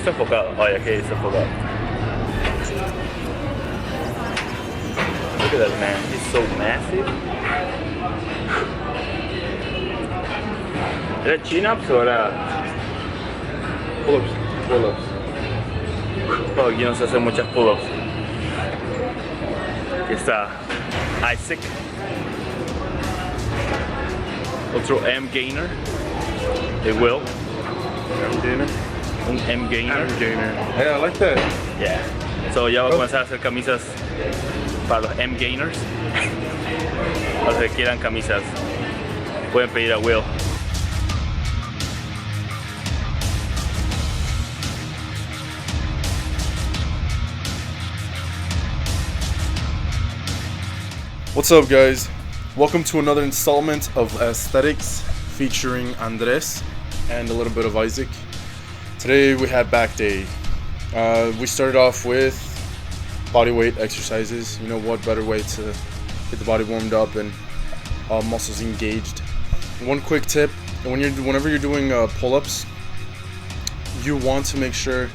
Está enfocado. Oh, yeah, okay, está enfocado. Look at that man. He's so massive. ¿Era chin-ups o era...? Pull-ups. Pull-ups. Oh, aquí no se hacen muchas pull-ups. Aquí está Isaac. Otro M-gainer. De Will. M-gainer. Un M-gainer. M-gainer. Yeah, I like that. Yeah. So ya va a comenzar a hacer camisas para los M-gainers. Los que quieran camisas pueden pedir a Will. What's up, guys? Welcome to another installment of Aesthetics featuring Andres and a little bit of Isaac. Today we had back day. We started off with body weight exercises. You know what better way to get the body warmed up and muscles engaged. One quick tip: whenever you're doing pull-ups, you want to make sure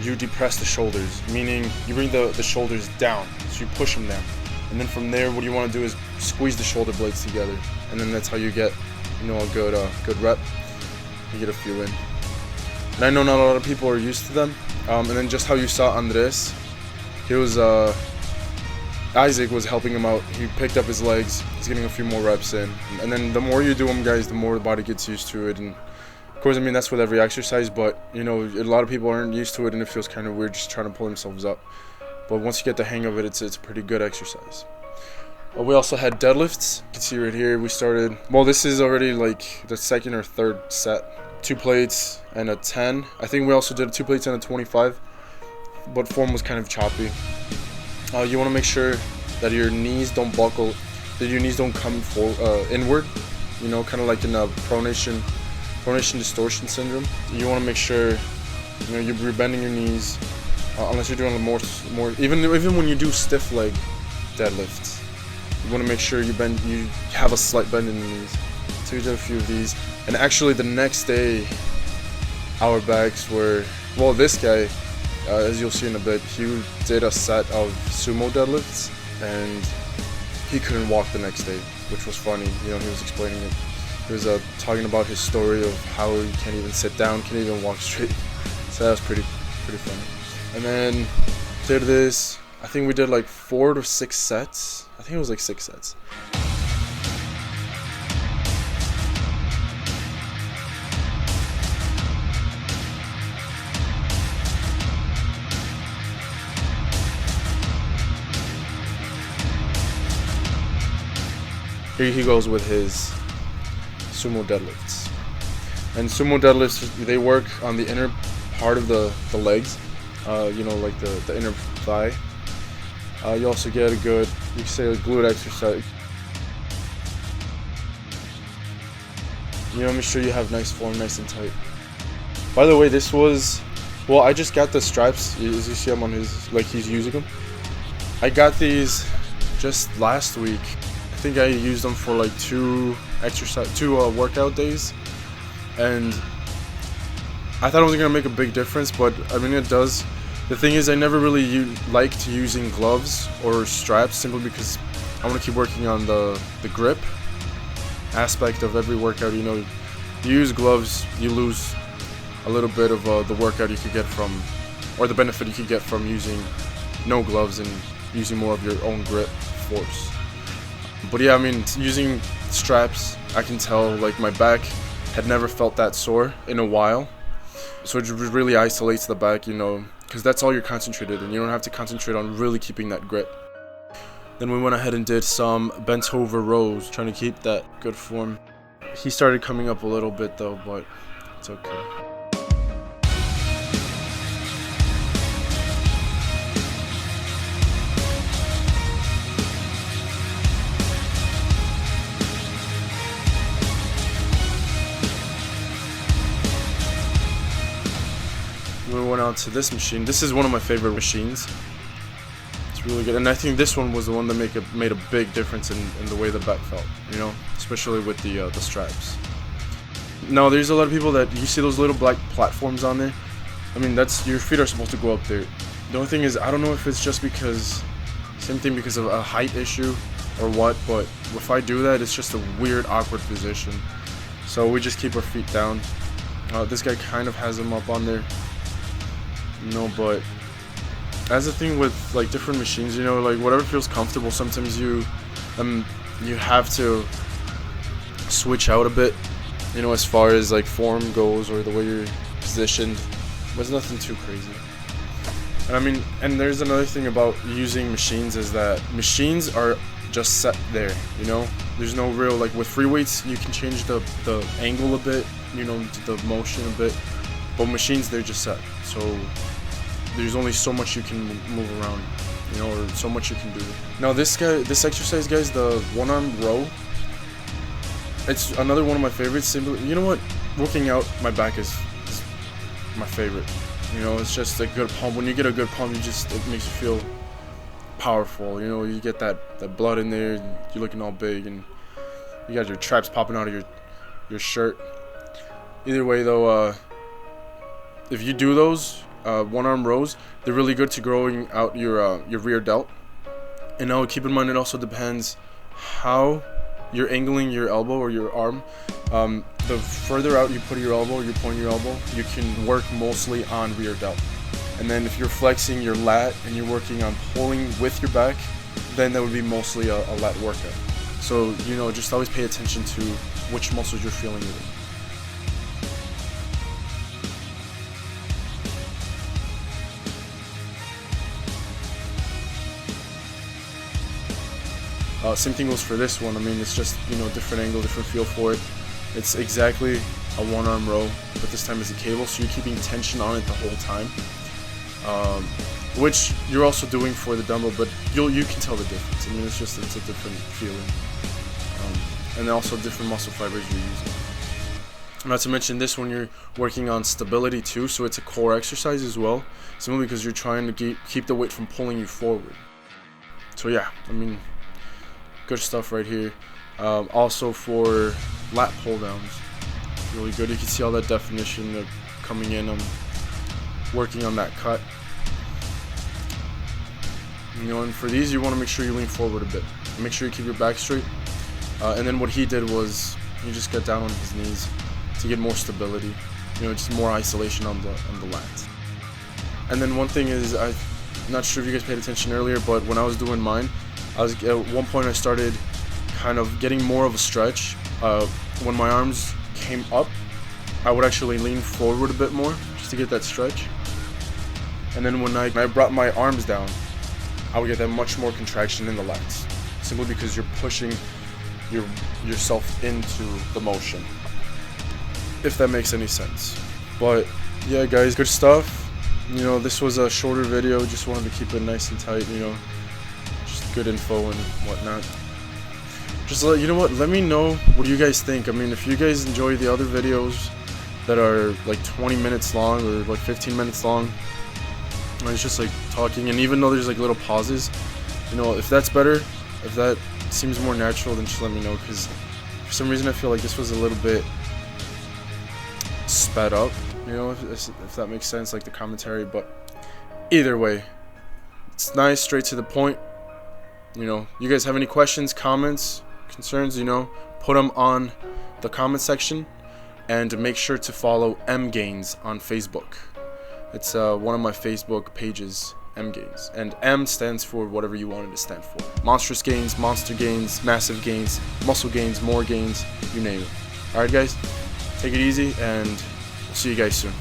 you depress the shoulders, meaning you bring the shoulders down, so you push them down. And then from there, what you want to do is squeeze the shoulder blades together, and then that's how you get, you know, a good rep. You get a few in. And I know not a lot of people are used to them. And then just how you saw Andres, he was Isaac was helping him out. He picked up his legs. He's getting a few more reps in. And then the more you do them, guys, the more the body gets used to it. And of course, I mean that's with every exercise. But you know, a lot of people aren't used to it, and it feels kind of weird just trying to pull themselves up. But once you get the hang of it, it's a pretty good exercise. We also had deadlifts. You can see right here, we started, well, this is already like the second or third set. 2 plates and a 10. I think we also did 2 plates and a 25, but form was kind of choppy. You want to make sure that your knees don't buckle, that your knees don't come inward, you know, kind of like in a pronation distortion syndrome. You want to make sure, you know, you're bending your knees. Unless you're doing more, even when you do stiff leg deadlifts, you want to make sure you have a slight bend in the knees. So we did a few of these, and actually the next day, our backs were, well, this guy, as you'll see in a bit, he did a set of sumo deadlifts, and he couldn't walk the next day, which was funny. You know, he was explaining it. He was talking about his story of how he can't even sit down, can't even walk straight. So that was pretty funny. And then did this, I think we did like 4 to 6 sets. I think it was like 6 sets. Here he goes with his sumo deadlifts. And sumo deadlifts, they work on the inner part of the legs. You know, like the inner thigh. You also get a good, you can say, a glute exercise. You know, make sure you have nice form, nice and tight. By the way, this was, well, I just got the straps. As you see, I'm on his, like he's using them. I got these just last week. I think I used them for like 2 workout days, and I thought it wasn't gonna make a big difference, but I mean it does. The thing is, I never really liked using gloves or straps simply because I want to keep working on the grip aspect of every workout. You know, you use gloves, you lose a little bit of the workout you could get from, or the benefit you could get from using no gloves and using more of your own grip force. But yeah, I mean, using straps, I can tell like my back had never felt that sore in a while. So it really isolates the back, you know, because that's all you're concentrated on. You don't have to concentrate on really keeping that grip. Then we went ahead and did some bent over rows, trying to keep that good form. He started coming up a little bit though, but it's okay. We went out to this machine. This is one of my favorite machines. It's really good, and I think this one was the one that made a big difference in the way the back felt. You know, especially with the straps. Now, there's a lot of people that you see those little black platforms on there. I mean, that's, your feet are supposed to go up there. The only thing is, I don't know if it's just because, same thing because of a height issue or what, but if I do that, it's just a weird, awkward position. So we just keep our feet down. This guy kind of has them up on there, you know, but as the thing with like different machines, you know, like whatever feels comfortable, sometimes you have to switch out a bit, you know, as far as like form goes or the way you're positioned. But it's nothing too crazy. And I mean, and there's another thing about using machines is that machines are just set there, you know. There's no real, like with free weights, you can change the angle a bit, you know, the motion a bit. But machines, they're just set. So there's only so much you can move around, you know, or so much you can do. Now this exercise, guys, the one-arm row, it's another one of my favorites. Simply, you know what? Working out my back is my favorite. You know, it's just a good pump. When you get a good pump, it makes you feel powerful. You know, you get that blood in there, you're looking all big, and you got your traps popping out of your shirt. Either way, though, if you do those one-arm rows, they're really good to growing out your rear delt. And now keep in mind, it also depends how you're angling your elbow or your arm. The further out you put your elbow, you point your elbow, you can work mostly on rear delt. And then if you're flexing your lat and you're working on pulling with your back, then that would be mostly a lat workout. So, you know, just always pay attention to which muscles you're feeling it in. Same thing goes for this one. I mean, it's just, you know, different angle, different feel for it. It's exactly a one-arm row, but this time it's a cable, so you're keeping tension on it the whole time, which you're also doing for the dumbbell, but you can tell the difference. I mean, it's a different feeling, and also different muscle fibers you're using. Not to mention this one, you're working on stability too, so it's a core exercise as well, simply because you're trying to keep the weight from pulling you forward. So yeah, I mean, good stuff right here. Also for lat pull downs, really good. You can see all that definition coming in. I'm working on that cut, you know. And for these, you want to make sure you lean forward a bit, make sure you keep your back straight. And then what he did was he just got down on his knees to get more stability, you know, just more isolation on the lats. And then one thing is, I'm not sure if you guys paid attention earlier, but when I was doing mine, at one point I started kind of getting more of a stretch. When my arms came up, I would actually lean forward a bit more just to get that stretch. And then when I brought my arms down, I would get that much more contraction in the lats, simply because you're pushing yourself into the motion, if that makes any sense. But yeah, guys, good stuff. You know, this was a shorter video, just wanted to keep it nice and tight, you know, just good info and whatnot. Just you know what, let me know what you guys think. I mean, if you guys enjoy the other videos that are like 20 minutes long or like 15 minutes long, and it's just like talking, and even though there's like little pauses, you know, if that's better, if that seems more natural, then just let me know, because for some reason I feel like this was a little bit sped up, you know, if that makes sense, like the commentary. But either way, it's nice, straight to the point. You know, you guys have any questions, comments, concerns, you know, put them on the comment section, and make sure to follow M Gains on Facebook. It's one of my Facebook pages, M Gains, and M stands for whatever you want it to stand for. Monstrous gains, monster gains, massive gains, muscle gains, more gains, you name it. Alright guys, take it easy, and we'll see you guys soon.